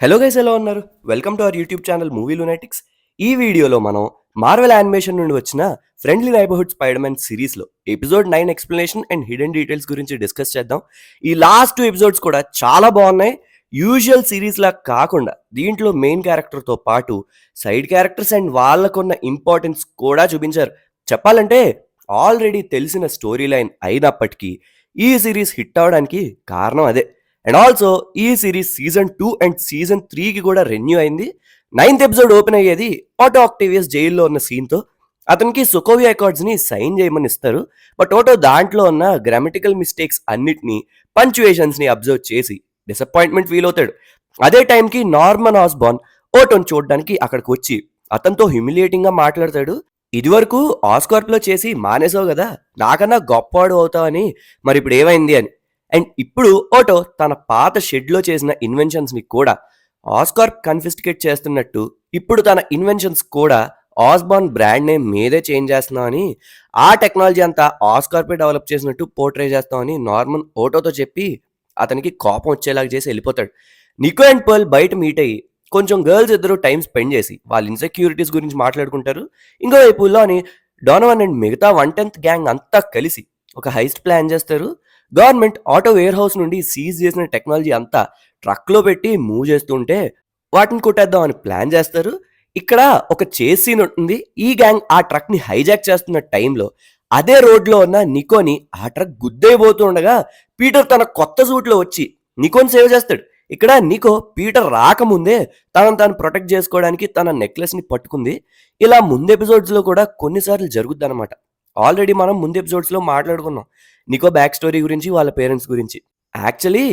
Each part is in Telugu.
హలో గైస్, ఎలా ఉన్నారు? Welcome to our YouTube channel movie lunatics. ఈ వీడియోలో మనం మార్వెల్ యానిమేషన్ నుండి వచ్చిన ఫ్రెండ్లీ నైబర్హుడ్ స్పైడర్ మ్యాన్ సిరీస్లో episode 9 explanation and hidden details గురించి డిస్కస్ చేద్దాం. ఈ లాస్ట్ 2 ఎపిసోడ్స్ కూడా చాలా బాగున్నాయి. యూజువల్ సిరీస్ లా కాకుండా దీంట్లో మెయిన్ క్యారెక్టర్తో పాటు సైడ్ క్యారెక్టర్స్ అండ్ వాళ్ళకున్న ఇంపార్టెన్స్ కూడా చూపించారు. చెప్పాలంటే ఆల్రెడీ తెలిసిన స్టోరీ లైన్ అయినప్పటికీ ఈ సిరీస్ హిట్ అవడానికి కారణం అదే. అండ్ ఆల్సో ఈ సిరీస్ సీజన్ 2 అండ్ సీజన్ 3కి కూడా రెన్యూ అయింది. 9th ఎపిసోడ్ ఓపెన్ అయ్యేది ఆటో ఆక్టేవియస్ జైల్లో ఉన్న సీన్తో. అతనికి సొకోవియా అకార్డ్స్ని సైన్ చేయమని ఇస్తారు. బట్ ఆటో దాంట్లో ఉన్న గ్రామటికల్ మిస్టేక్స్ అన్నిటినీ పంచువేషన్స్ని అబ్జర్వ్ చేసి డిసప్పాయింట్మెంట్ ఫీల్ అవుతాడు. అదే టైంకి నార్మన్ ఆస్బార్న్ ఓటోని చూడడానికి అక్కడికి వచ్చి అతనితో హ్యూమిలియేటింగ్గా మాట్లాడతాడు. ఇదివరకు ఆస్కార్ప్లో చేసి మానేసావు కదా, నాకన్నా గొప్పవాడు అవుతావని, మరి ఇప్పుడు ఏమైంది అని. అండ్ ఇప్పుడు ఓటో తన పాత షెడ్లో చేసిన ఇన్వెన్షన్స్ని కూడా ఆస్కార్ప్ కన్ఫిస్టికేట్ చేస్తున్నట్టు, ఇప్పుడు తన ఇన్వెన్షన్స్ కూడా ఆస్బార్న్ బ్రాండ్ నేమ్ మీదే చేంజ్ చేస్తున్నామని, ఆ టెక్నాలజీ అంతా ఆస్కార్పే డెవలప్ చేసినట్టు పోర్ట్రే చేస్తామని నార్మన్ ఓటోతో చెప్పి అతనికి కోపం వచ్చేలాగా చేసి వెళ్ళిపోతాడు. నికో అండ్ పర్ల్ బయట మీట్ అయ్యి కొంచెం గర్ల్స్ ఇద్దరు టైం స్పెండ్ చేసి వాళ్ళ ఇన్సెక్యూరిటీస్ గురించి మాట్లాడుకుంటారు. ఇంకోవైపులోని డోనవన్ అండ్ మిగతా 1/10 గ్యాంగ్ అంతా కలిసి ఒక హైస్ట్ ప్లాన్ చేస్తారు. గవర్నమెంట్ ఆటో వేర్ హౌస్ నుండి సీజ్ చేసిన టెక్నాలజీ అంతా ట్రక్లో పెట్టి మూవ్ చేస్తుంటే వాటిని కొట్టేద్దామని ప్లాన్ చేస్తారు. ఇక్కడ ఒక చేస్ సీన్ ఉంటుంది. ఈ గ్యాంగ్ ఆ ట్రక్ని హైజాక్ చేస్తున్న టైంలో అదే రోడ్లో ఉన్న నికోని ఆ ట్రక్ గుద్దేయబోతూ ఉండగా పీటర్ తన కొత్త సూట్లో వచ్చి నికోని సేవ్ చేస్తాడు. ఇక్కడ నికో పీటర్ రాకముందే తనను తాను ప్రొటెక్ట్ చేసుకోవడానికి తన నెక్లెస్ని పట్టుకుంది. ఇలా ముందు ఎపిసోడ్స్లో కూడా కొన్నిసార్లు జరుగుద్ది అనమాట. ఆల్రెడీ మనం ముందు ఎపిసోడ్స్లో మాట్లాడుకున్నాం నికో బ్యాక్ స్టోరీ గురించి, వాళ్ళ పేరెంట్స్ గురించి. యాక్చువల్లీ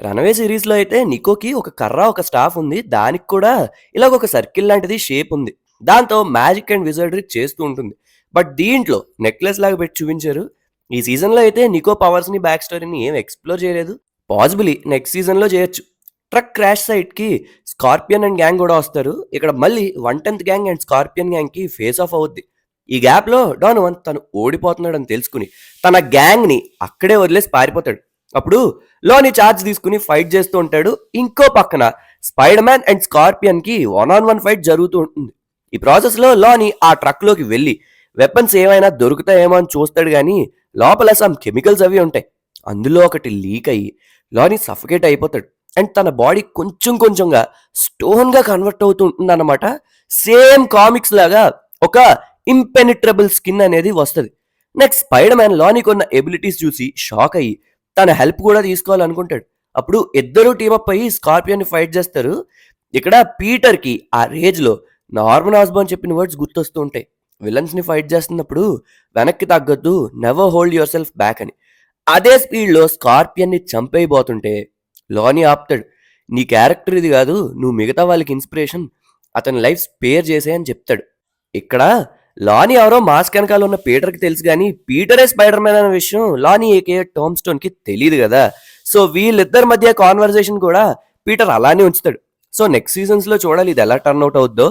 రనవే సిరీస్లో అయితే నికోకి ఒక కర్ర, ఒక స్టాఫ్ ఉంది. దానికి కూడా ఇలాగ ఒక సర్కిల్ లాంటిది షేప్ ఉంది. దాంతో మ్యాజిక్ అండ్ విజర్డరీ చేస్తూ ఉంటుంది. బట్ దీంట్లో నెక్లెస్ లాగా పెట్టి చూపించారు. ఈ సీజన్లో అయితే నికో పవర్స్ని, బ్యాక్ స్టోరీని ఏం ఎక్స్ప్లోర్ చేయలేదు. పాసిబుల్లీ నెక్స్ట్ సీజన్లో చేయొచ్చు. ట్రక్ క్రాష్ సైట్కి స్కార్పియన్ అండ్ గ్యాంగ్ కూడా వస్తారు. ఇక్కడ మళ్ళీ 1/10 గ్యాంగ్ అండ్ స్కార్పియన్ గ్యాంగ్కి ఫేస్ ఆఫ్ అవుద్ది. ఈ గ్యాప్లో డోనవన్ తను ఓడిపోతున్నాడని తెలుసుకుని తన గ్యాంగ్ని అక్కడే వదిలేసి పారిపోతాడు. అప్పుడు లోని ఛార్జ్ తీసుకుని ఫైట్ చేస్తూ ఉంటాడు. ఇంకో పక్కన స్పైడర్ మ్యాన్ అండ్ స్కార్పియన్కి 1-on-1 ఫైట్ జరుగుతూ ఉంటుంది. ఈ ప్రాసెస్లో లోని ఆ ట్రక్లోకి వెళ్ళి వెపన్స్ ఏమైనా దొరుకుతాయేమో అని చూస్తాడు, కానీ లోపల సమ్ కెమికల్స్ అవి ఉంటాయి. అందులో ఒకటి లీక్ అయ్యి లోని సఫకేట్ అయిపోతాడు. అండ్ తన బాడీ కొంచెం కొంచెంగా స్టోన్గా కన్వర్ట్ అవుతూ ఉంటుంది అన్నమాట. సేమ్ కామిక్స్ లాగా ఒక ఇంపెనిట్రబుల్ స్కిన్ అనేది వస్తుంది. నెక్స్ట్ స్పైడర్ మ్యాన్ లోనికి ఉన్న ఎబిలిటీస్ చూసి షాక్ అయ్యి తన హెల్ప్ కూడా తీసుకోవాలనుకుంటాడు. అప్పుడు ఇద్దరు టీమప్ అయ్యి స్కార్పియోన్ని ఫైట్ చేస్తారు. ఇక్కడ పీటర్కి ఆ రేజ్లో నార్మన్ ఆస్బార్న్ చెప్పిన వర్డ్స్ గుర్తొస్తూ ఉంటాయి. విలన్స్ని ఫైట్ చేస్తున్నప్పుడు వెనక్కి తగ్గొద్దు, never hold yourself back అని. అదే స్పీడ్లో స్కార్పియన్ని చంపేయబోతుంటే లోని ఆపుతాడు. నీ క్యారెక్టర్ ఇది కాదు, నువ్వు మిగతా వాళ్ళకి ఇన్స్పిరేషన్, అతని లైఫ్ స్పేర్ చేసే అని చెప్తాడు. ఇక్కడ లానీ ఎవరో మాస్క్ వెనకాల ఉన్న పీటర్కి తెలుసు, కానీ పీటరే స్పైడర్ మ్యాన్ అనే విషయం లానీ ఏకే టామ్ స్టోన్కి తెలియదు కదా. సో వీళ్ళిద్దరి మధ్య కాన్వర్సేషన్ కూడా పీటర్ అలానే ఉంచుతాడు. సో నెక్స్ట్ సీజన్స్లో చూడాలి ఇది ఎలా టర్న్ అవుట్ అవుద్దో.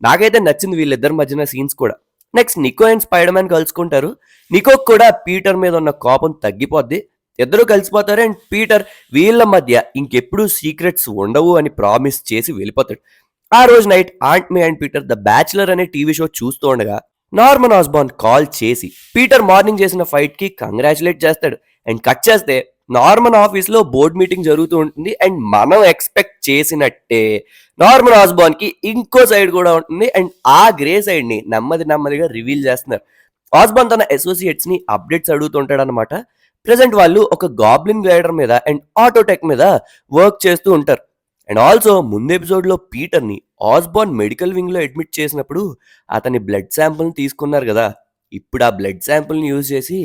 నాకైతే నచ్చింది వీళ్ళిద్దరి మధ్యన సీన్స్ కూడా. Next Nicco and spider man కలుసుకుంటారు. నికోకి కూడా పీటర్ మీద ఉన్న కోపం తగ్గిపోద్ది. ఇద్దరు కలిసిపోతారు. అండ్ పీటర్ వీళ్ళ మధ్య ఇంకెప్పుడు సీక్రెట్స్ ఉండవు అని ప్రామిస్ చేసి వెళ్ళిపోతాడు. ఆ రోజు night aunt May and Peter the bachelor అనే టీవీ షో చూస్తూ ఉండగా నార్మన్ ఆస్బార్న్ కాల్ చేసి పీటర్ మార్నింగ్ చేసిన ఫైట్ కి కంగ్రాచులేట్ చేస్తాడు. అండ్ కట్ చేస్తే నార్మన్ ఆఫీస్ లో బోర్డ్ మీటింగ్ జరుగుతూ ఉంటుంది. అండ్ మనం ఎక్స్పెక్ట్ చేసినట్టే నార్మన్ ఆస్బార్న్ కి ఇంకో సైడ్ కూడా ఉంటుంది. అండ్ ఆ గ్రే సైడ్ ని నెమ్మదిగా రివీల్ చేస్తున్నారు. ఆస్బార్న్ తన అసోసియేట్స్ ని అప్డేట్స్ అడుగుతుంటాడు అనమాట. ప్రెసెంట్ వాళ్ళు ఒక గాబ్లిన్ గ్లైడర్ మీద అండ్ ఆటోటెక్ మీద వర్క్ చేస్తూ ఉంటారు. అండ్ ఆల్సో ముందు ఎపిసోడ్లో పీటర్ని ఆస్బార్న్ మెడికల్ వింగ్లో అడ్మిట్ చేసినప్పుడు అతని బ్లడ్ శాంపుల్ని తీసుకున్నారు కదా. ఇప్పుడు ఆ బ్లడ్ శాంపుల్ని యూజ్ చేసి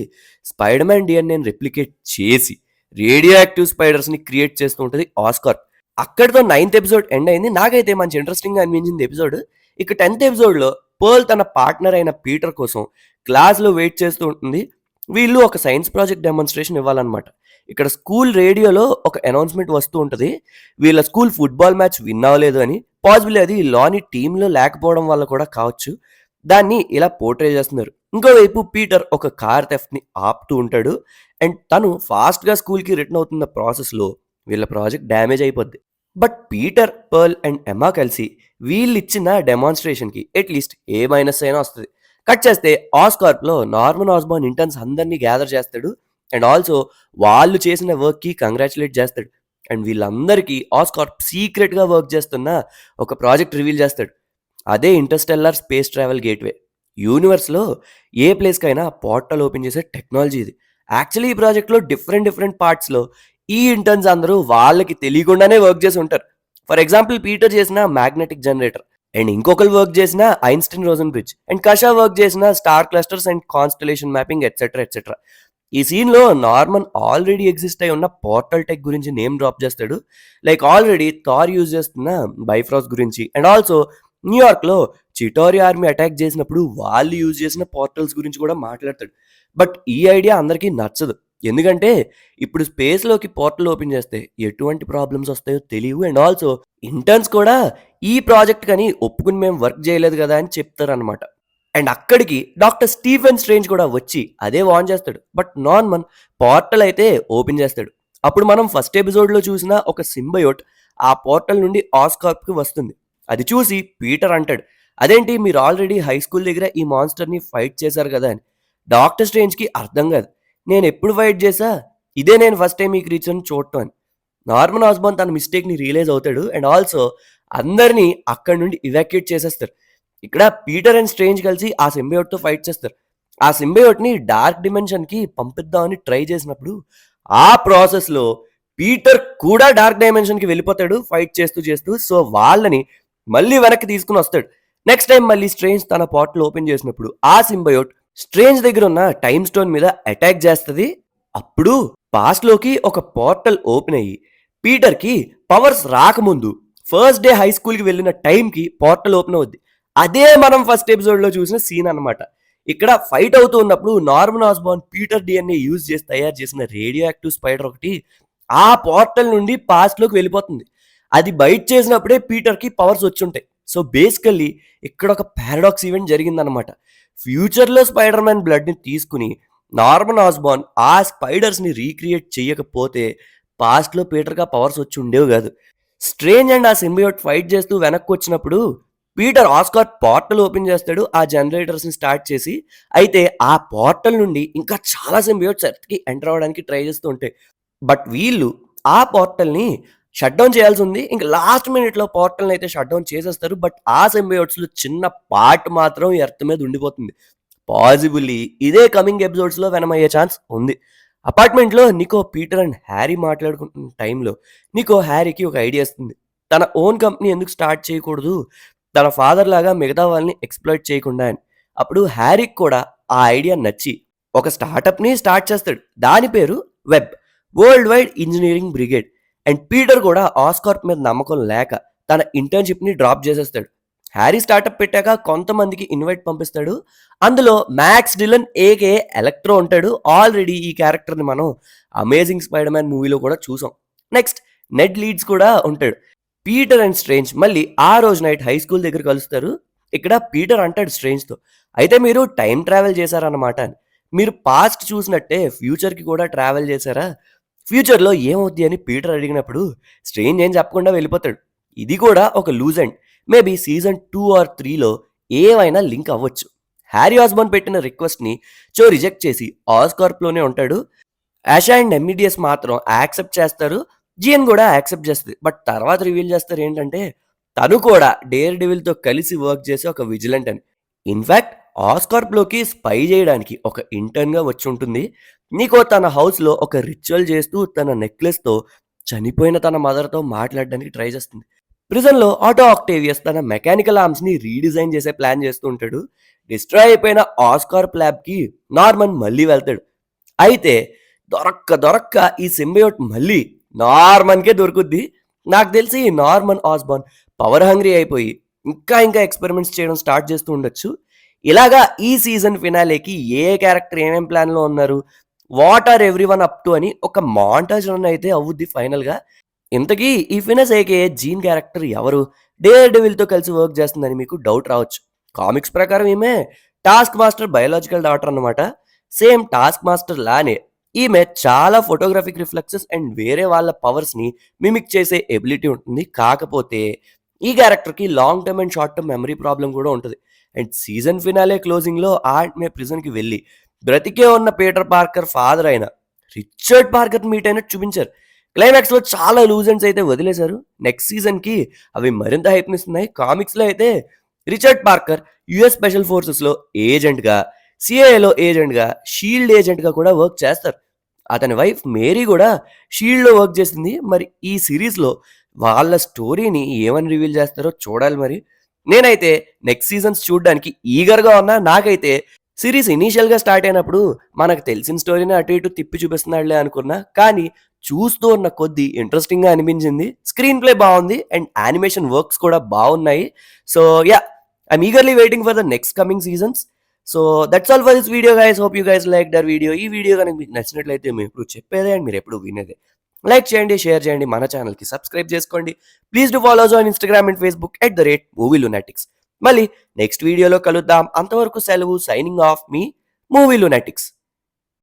స్పైడర్ మ్యాన్ డిఎన్ఏని రెప్లికేట్ చేసి రేడియో యాక్టివ్ స్పైడర్స్ని క్రియేట్ చేస్తూ ఉంటుంది ఆస్కార్. అక్కడితో 9th ఎపిసోడ్ ఎండ్ అయింది. నాకైతే మంచి ఇంట్రెస్టింగ్గా అనిపించింది ఎపిసోడ్. ఇక 10th ఎపిసోడ్లో పర్ల్ తన పార్ట్నర్ అయిన పీటర్ కోసం క్లాస్లో వెయిట్ చేస్తూ ఉంటుంది. వీళ్ళు ఒక సైన్స్ ప్రాజెక్ట్ డెమాన్స్ట్రేషన్ ఇవ్వాలన్నమాట. ఇక్కడ స్కూల్ రేడియోలో ఒక అనౌన్స్మెంట్ వస్తూ ఉంటుంది. వీళ్ళ స్కూల్ ఫుట్బాల్ మ్యాచ్ విన్ అవ్వలేదు అని, పాసిబుల్ అది లానీ టీంలో లేకపోవడం వల్ల కూడా కావచ్చు. దాన్ని ఇలా పోర్ట్రే చేస్తున్నారు. ఇంకోవైపు పీటర్ ఒక కార్ థెఫ్ట్ని ఆపుతూ ఉంటాడు. అండ్ తను ఫాస్ట్గా స్కూల్కి రిటర్న్ అవుతున్న ప్రాసెస్లో వీళ్ళ ప్రాజెక్ట్ డ్యామేజ్ అయిపోద్ది. బట్ పీటర్, పర్ల్ అండ్ ఎమ్మా కలిసి వీళ్ళిచ్చిన డెమాన్స్ట్రేషన్కి అట్లీస్ట్ ఏ మైనస్ అయినా వస్తుంది. కట్ చేస్తే ఆస్కార్ప్లో నార్మన్ ఆస్బార్న్ ఇంటర్న్స్ అందరినీ గ్యాదర్ చేస్తాడు అండ్ ఆల్సో వాళ్ళు చేసిన వర్క్కి కంగ్రాచులేట్ చేస్తాడు. అండ్ వీళ్ళందరికీ ఆస్కార్ప్ సీక్రెట్గా వర్క్ చేస్తున్న ఒక ప్రాజెక్ట్ రివీల్ చేస్తాడు. అదే ఇంటర్స్టెల్లార్ స్పేస్ ట్రావెల్ గేట్వే. యూనివర్స్లో ఏ ప్లేస్కైనా పోర్టల్ ఓపెన్ చేసే టెక్నాలజీ ఇది. యాక్చువల్లీ ఈ ప్రాజెక్ట్లో డిఫరెంట్ పార్ట్స్లో ఈ ఇంటర్న్స్ అందరూ వాళ్ళకి తెలియకుండానే వర్క్ చేసి ఉంటారు. ఫర్ ఎగ్జాంపుల్ పీటర్ చేసిన మ్యాగ్నెటిక్ జనరేటర్ అండ్ ఇంకొకరు వర్క్ చేసిన ఐన్స్టీన్ రోజన్ బ్రిడ్జ్ అండ్ కషా వర్క్ చేసిన star clusters and constellation mapping etcetera etcetera. ఈ సీన్లో నార్మన్ ఆల్రెడీ ఎగ్జిస్ట్ అయి ఉన్న పోర్టల్ టెక్ గురించి నేమ్ డ్రాప్ చేస్తాడు. లైక్ ఆల్రెడీ థార్ యూజ్ చేస్తున్న బైఫ్రాస్ గురించి అండ్ ఆల్సో న్యూయార్క్లో చిటోరి ఆర్మీ అటాక్ చేసినప్పుడు వాళ్ళు యూజ్ చేసిన పోర్టల్స్ గురించి కూడా మాట్లాడతాడు. బట్ ఈ ఐడియా అందరికీ నచ్చదు. ఎందుకంటే ఇప్పుడు స్పేస్లోకి పోర్టల్ ఓపెన్ చేస్తే ఎటువంటి ప్రాబ్లమ్స్ వస్తాయో తెలియవు అండ్ ఆల్సో ఇంటర్న్స్ కూడా ఈ ప్రాజెక్ట్ కానీ ఒప్పుకుని మేము వర్క్ చేయలేదు కదా అని చెప్తారనమాట. అండ్ అక్కడికి డాక్టర్ స్టీఫెన్ స్ట్రేంజ్ కూడా వచ్చి అదే వార్న్ చేస్తాడు. బట్ నార్మన్ పోర్టల్ అయితే ఓపెన్ చేస్తాడు. అప్పుడు మనం ఫస్ట్ ఎపిసోడ్లో చూసిన ఒక సింబయోట్ ఆ పోర్టల్ నుండి ఆస్కార్ప్కి వస్తుంది. అది చూసి పీటర్ అంటాడు, అదేంటి మీరు ఆల్రెడీ హై స్కూల్ దగ్గర ఈ మాన్స్టర్ని ఫైట్ చేశారు కదా అని. డాక్టర్ స్ట్రేంజ్కి అర్థం కాదు, నేను ఎప్పుడు ఫైట్ చేశా, ఇదే నేను ఫస్ట్ టైం ఈ క్రీచర్ని చూడటం అని. నార్మన్ ఆస్బార్న్ తన మిస్టేక్ని రియలైజ్ అవుతాడు అండ్ ఆల్సో అందరినీ అక్కడి నుండి ఇవాక్యుయేట్ చేసేస్తారు. ఇక్కడ పీటర్ అండ్ స్ట్రేంజ్ కలిసి ఆ సింబయోట్తో ఫైట్ చేస్తారు. ఆ సింబయోట్ని డార్క్ డిమెన్షన్కి పంపిద్దామని ట్రై చేసినప్పుడు ఆ ప్రాసెస్లో పీటర్ కూడా డార్క్ డైమెన్షన్కి వెళ్ళిపోతాడు ఫైట్ చేస్తూ చేస్తూ. సో వాళ్ళని మళ్ళీ వెనక్కి తీసుకుని వస్తాడు. నెక్స్ట్ టైం మళ్ళీ స్ట్రేంజ్ తన పోర్టల్ ఓపెన్ చేసినప్పుడు ఆ సింబయోట్ స్ట్రేంజ్ దగ్గర ఉన్న టైమ్ స్టోన్ మీద అటాక్ చేస్తుంది. అప్పుడు పాస్ట్ లోకి ఒక పోర్టల్ ఓపెన్ అయ్యి పీటర్కి పవర్స్ రాకముందు ఫస్ట్ డే హై స్కూల్కి వెళ్ళిన టైంకి పోర్టల్ ఓపెన్ అవుద్ది. అదే మనం ఫస్ట్ ఎపిసోడ్లో చూసిన సీన్ అనమాట. ఇక్కడ ఫైట్ అవుతూ ఉన్నప్పుడు Norman Osborn Peter DNA use చేసి తయారు చేసిన రేడియో యాక్టివ్ స్పైడర్ ఒకటి ఆ పోర్టల్ నుండి పాస్ట్లోకి వెళ్ళిపోతుంది. అది బైట్ చేసినప్పుడే పీటర్కి పవర్స్ వచ్చుంటాయి. సో బేసికల్లీ ఇక్కడ ఒక పారాడాక్స్ ఈవెంట్ జరిగిందనమాట. ఫ్యూచర్లో స్పైడర్ మ్యాన్ బ్లడ్ని తీసుకుని నార్మన్ ఆస్బార్న్ ఆ స్పైడర్స్ని రీక్రియేట్ చేయకపోతే పాస్ట్లో పీటర్గా పవర్స్ వచ్చి ఉండేవి కాదు. స్ట్రేంజ్ అండ్ ఆ సింబియోట్ ఫైట్ చేస్తూ వెనక్కి వచ్చినప్పుడు పీటర్ ఆస్కార్ పోర్టల్ ఓపెన్ చేస్తాడు ఆ జనరేటర్స్ని స్టార్ట్ చేసి. అయితే ఆ పోర్టల్ నుండి ఇంకా చాలా సింబియోట్స్ ఎర్త్కి ఎంటర్ అవ్వడానికి ట్రై చేస్తూ ఉంటాయి. బట్ వీళ్ళు ఆ పోర్టల్ని షట్ డౌన్ చేయాల్సి ఉంది. ఇంకా లాస్ట్ మినిట్లో పోర్టల్ని అయితే షట్ డౌన్ చేసేస్తారు. బట్ ఆ సింబియోట్స్లో చిన్న పార్ట్ మాత్రం ఎర్త్ మీద ఉండిపోతుంది. పాసిబుల్లీ ఇదే కమింగ్ ఎపిసోడ్స్లో వెనమయ్యే ఛాన్స్ ఉంది. అపార్ట్మెంట్లో నికో, పీటర్ అండ్ హ్యారీ మాట్లాడుకుంటున్న టైంలో నికో హ్యారీకి ఒక ఐడియా ఇస్తుంది. తన ఓన్ కంపెనీ ఎందుకు స్టార్ట్ చేయకూడదు, తన ఫాదర్ లాగా మిగతా వాళ్ళని ఎక్స్ప్లాయిట్ చేయకుండా అని. అప్పుడు హ్యారీకి కూడా ఆ ఐడియా నచ్చి ఒక స్టార్టప్ని స్టార్ట్ చేస్తాడు. దాని పేరు web, world wide engineering brigade. And Peter కూడా ఆస్కార్ప్ మీద నమ్మకం లేక తన ఇంటర్న్షిప్ని డ్రాప్ చేసేస్తాడు. హ్యారీ స్టార్టప్ పెట్టాక కొంతమందికి ఇన్వైట్ పంపిస్తాడు. అందులో మ్యాక్స్ డిలన్ ఏకే ఎలక్ట్రో ఉంటాడు. ఆల్రెడీ ఈ క్యారెక్టర్ని మనం అమేజింగ్ స్పైడర్ మ్యాన్ మూవీలో కూడా చూసాం. నెక్స్ట్ నెడ్ లీడ్స్ కూడా ఉంటాడు. పీటర్ అండ్ స్ట్రేంజ్ మళ్ళీ ఆ రోజు నైట్ హై స్కూల్ దగ్గర కలుస్తారు. ఇక్కడ పీటర్ అంటాడు స్ట్రేంజ్తో, అయితే మీరు టైం ట్రావెల్ చేశారన్నమాట అని. మీరు పాస్ట్ చూసినట్టే ఫ్యూచర్కి కూడా ట్రావెల్ చేశారా, ఫ్యూచర్లో ఏమవుద్ది అని పీటర్ అడిగినప్పుడు స్ట్రేంజ్ ఏం చెప్పకుండా వెళ్ళిపోతాడు. ఇది కూడా ఒక loose end. Maybe season 2 or 3లో ఏమైనా లింక్ అవ్వచ్చు. హ్యారీ ఆస్బార్న్ పెట్టిన రిక్వెస్ట్ని చో రిజెక్ట్ చేసి ఆస్కార్ప్లోనే ఉంటాడు. ఆషా అండ్ ఎంఈడిఎస్ మాత్రం యాక్సెప్ట్ చేస్తారు. జిఎన్ కూడా యాక్సెప్ట్ చేస్తుంది. బట్ తర్వాత రివీల్ చేస్తారు ఏంటంటే తను కూడా డేర్ డెవిల్తో కలిసి వర్క్ చేసే ఒక విజిలెంట్ అని. ఇన్ఫ్యాక్ట్ ఆస్కార్ప్లోకి స్పై చేయడానికి ఒక ఇంటర్న్గా వచ్చి ఉంటుంది. నీకో తన హౌస్లో ఒక రిచువల్ చేస్తూ తన నెక్లెస్తో చనిపోయిన తన మదర్తో మాట్లాడడానికి ట్రై చేస్తుంది. ప్రిజన్లో ఆటో ఆక్టేవియస్ తన మెకానికల్ ఆర్మ్స్ని రీడిజైన్ చేసే ప్లాన్ చేస్తూ ఉంటాడు. డిస్ట్రాయ్ అయిపోయిన ఆస్కార్ప్ ల్యాబ్కి నార్మన్ మళ్ళీ వెళ్తాడు. అయితే దొరక్క ఈ సింబయోట్ మళ్ళీ నార్మన్కే దొరుకుద్ది. నాకు తెలిసి నార్మన్ ఆస్బార్న్ పవర్ హంగ్రీ అయిపోయి ఇంకా ఎక్స్పెరిమెంట్స్ చేయడం స్టార్ట్ చేస్తూ ఉండొచ్చు. ఇలాగా ఈ సీజన్ ఫినాలేకి ఏ క్యారెక్టర్ ఏమేం ప్లాన్లో ఉన్నారు, what or every one up to అని ఒక మాంటాజ్ రన్ అయితే అవుద్ది ఫైనల్గా. ఇంతకీ ఈ ఫినస్ ఏకే జీన్ క్యారెక్టర్ ఎవరు, డేర్ డెవిల్తో కలిసి వర్క్ చేస్తుందని మీకు డౌట్ రావచ్చు. కామిక్స్ ప్రకారం ఈమె టాస్క్ మాస్టర్ బయోలాజికల్ డాటర్ అన్నమాట. సేమ్ టాస్క్ మాస్టర్ లానే ఈమె చాలా ఫోటోగ్రాఫిక్ రిఫ్లెక్సెస్ అండ్ వేరే వాళ్ళ పవర్స్ని మిమిక్ చేసే ఎబిలిటీ ఉంటుంది. కాకపోతే ఈ క్యారెక్టర్కి long term and short term memory problem కూడా ఉంటుంది. అండ్ సీజన్ ఫినాలే క్లోజింగ్లో ఆమె ప్రిజన్కి వెళ్ళి బ్రతికే ఉన్న పీటర్ పార్కర్ ఫాదర్ అయిన రిచర్డ్ పార్కర్ మీట్ అయినట్టు చూపించారు. క్లైమాక్స్లో చాలా లూజెండ్స్ అయితే వదిలేశారు. నెక్స్ట్ సీజన్కి అవి మరింత హైప్నిస్తున్నాయి. కామిక్స్లో అయితే రిచర్డ్ పార్కర్ యుఎస్ స్పెషల్ ఫోర్సెస్లో ఏజెంట్గా, సిఐఏలో ఏజెంట్గా, షీల్డ్ ఏజెంట్గా కూడా వర్క్ చేస్తారు. అతని వైఫ్ మేరీ కూడా షీల్డ్లో వర్క్ చేసింది. మరి ఈ సిరీస్లో వాళ్ళ స్టోరీని ఏమని రివీల్ చేస్తారో చూడాలి. మరి నేనైతే నెక్స్ట్ సీజన్స్ చూడడానికి ఈగర్గా ఉన్నా. నాకైతే సిరీస్ ఇనీషియల్గా స్టార్ట్ అయినప్పుడు మనకు తెలిసిన స్టోరీని అటు ఇటు తిప్పి చూపిస్తున్నాడులే అనుకున్నా. కానీ చూస్తూ ఉన్న కొద్దీ ఇంట్రెస్టింగ్గా అనిపించింది. స్క్రీన్ ప్లే బాగుంది అండ్ యానిమేషన్ వర్క్స్ కూడా బాగున్నాయి. So yeah, I'm eagerly waiting for the next coming seasons. So that's all for this video guys. Hope you guys like the video. ఈ వీడియో కనుక మీకు నచ్చినట్లయితే మేము ఎప్పుడు చెప్పేదే అండ్ మీరు ఎప్పుడు వినేదే. లైక్ చేయండి, షేర్ చేయండి, మన ఛానల్కి సబ్స్క్రైబ్ చేసుకోండి. Please do follows on Instagram and Facebook @movielunatic. మళ్ళీ నెక్స్ట్ వీడియోలో కలుద్దాం. అంతవరకు సెలవు. సైనింగ్ ఆఫ్ మీ మూవీ లునాటిక్స్.